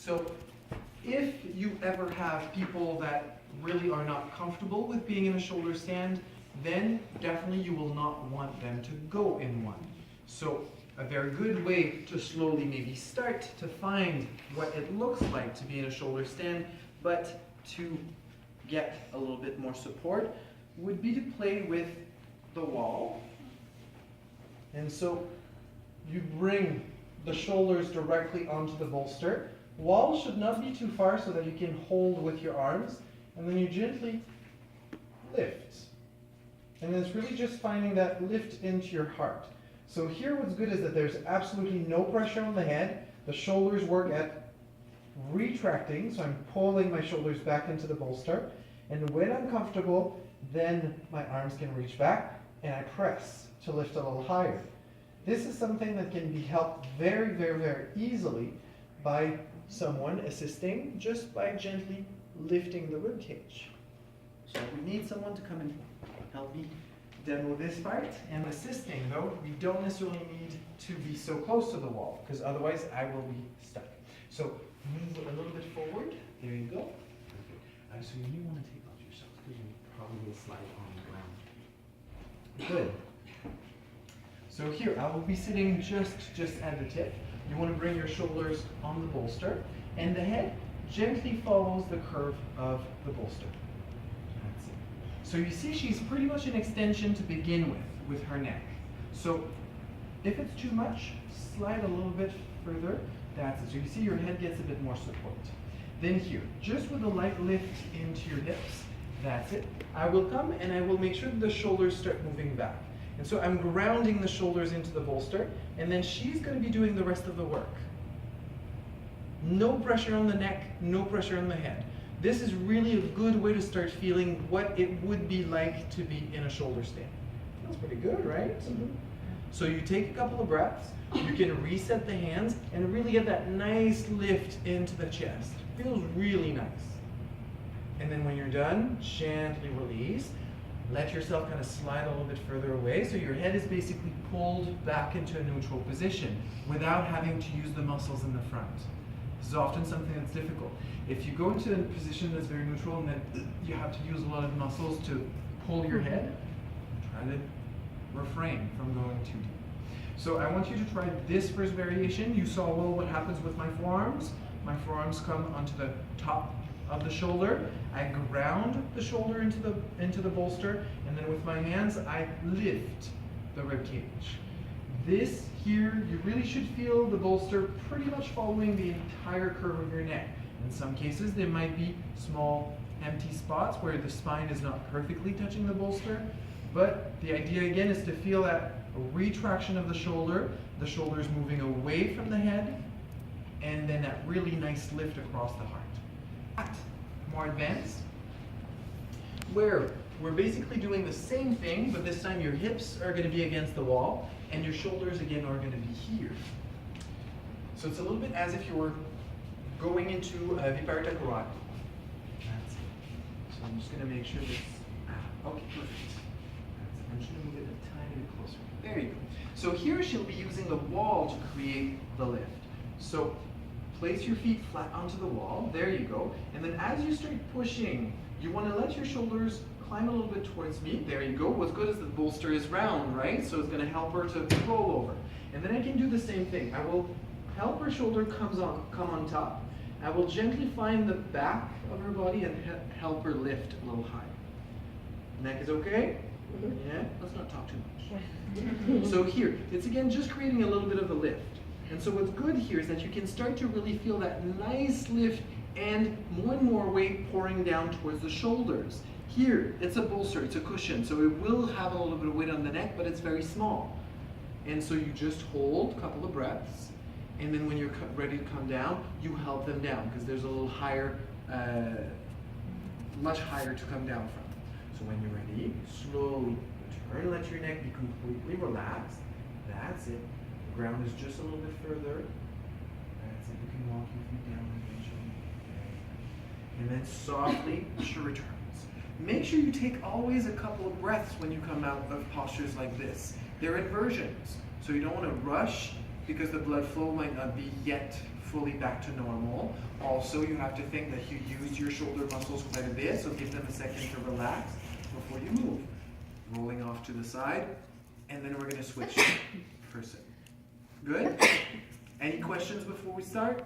So if you ever have people that really are not comfortable with being in a shoulder stand, then definitely you will not want them to go in one. So a very good way to slowly maybe start to find what it looks like to be in a shoulder stand, but to get a little bit more support, would be to play with the wall. And so you bring the shoulders directly onto the bolster. Wall should not be too far so that you can hold with your arms, and then you gently lift. And then it's really just finding that lift into your heart. So here what's good is that there's absolutely no pressure on the head. The shoulders work at retracting, so I'm pulling my shoulders back into the bolster. And when I'm comfortable, then my arms can reach back and I press to lift a little higher. This is something that can be helped very, very, very easily by someone assisting just by gently lifting the rib cage. So we need someone to come and help me demo this part. And assisting though, we don't necessarily need to be so close to the wall because otherwise I will be stuck. So move a little bit forward. There you go. So you may want to take off your socks because you probably will slide on the ground. Good. So here, I will be sitting just at the tip. You want to bring your shoulders on the bolster, and the head gently follows the curve of the bolster. That's it. So you see she's pretty much an extension to begin with her neck. So if it's too much, slide a little bit further. That's it. So you see your head gets a bit more support. Then here, just with a light lift into your hips, that's it. I will come and I will make sure that the shoulders start moving back. And so I'm grounding the shoulders into the bolster, and then she's going to be doing the rest of the work. No pressure on the neck, no pressure on the head. This is really a good way to start feeling what it would be like to be in a shoulder stand. Feels pretty good, right? Mm-hmm. So you take a couple of breaths, you can reset the hands, and really get that nice lift into the chest. Feels really nice. And then when you're done, gently release. Let yourself kind of slide a little bit further away so your head is basically pulled back into a neutral position without having to use the muscles in the front. This is often something that's difficult. If you go into a position that's very neutral and then you have to use a lot of muscles to pull your head, try to refrain from going too deep. So I want you to try this first variation. You saw well what happens with my forearms. My forearms come onto the top of the shoulder. I ground the shoulder into the bolster, and then with my hands I lift the rib cage. This here, you really should feel the bolster pretty much following the entire curve of your neck. In some cases there might be small empty spots where the spine is not perfectly touching the bolster, but the idea again is to feel that retraction of the shoulders moving away from the head, and then that really nice lift across the heart. More advanced, where we're basically doing the same thing, but this time your hips are going to be against the wall, and your shoulders again are going to be here. So it's a little bit as if you were going into Viparita Karate. That's it. So I'm just going to make sure this, okay, perfect. That's it. I'm just going to move it a tiny bit closer. There you go. So here she'll be using the wall to create the lift. So place your feet flat onto the wall, there you go, and then as you start pushing, you want to let your shoulders climb a little bit towards me, there you go. What's good is the bolster is round, right? So it's going to help her to roll over. And then I can do the same thing. I will help her shoulder come on top. I will gently find the back of her body and help her lift a little higher. Neck is okay? Mm-hmm. Yeah? Let's not talk too much. So here, it's again just creating a little bit of a lift. And so what's good here is that you can start to really feel that nice lift and more weight pouring down towards the shoulders. Here, it's a bolster, it's a cushion, so it will have a little bit of weight on the neck, but it's very small. And so you just hold a couple of breaths, and then when you're ready to come down, you help them down, because there's a little higher, much higher to come down from. So when you're ready, slowly turn, let your neck be completely relaxed. That's it. The ground is just a little bit further. That's it. You can walk your feet down eventually. And then softly, she returns. Make sure you take always a couple of breaths when you come out of postures like this. They're inversions. So you don't want to rush because the blood flow might not be yet fully back to normal. Also, you have to think that you use your shoulder muscles quite a bit, so give them a second to relax before you move. Rolling off to the side, and then we're going to switch person. Good? Any questions before we start?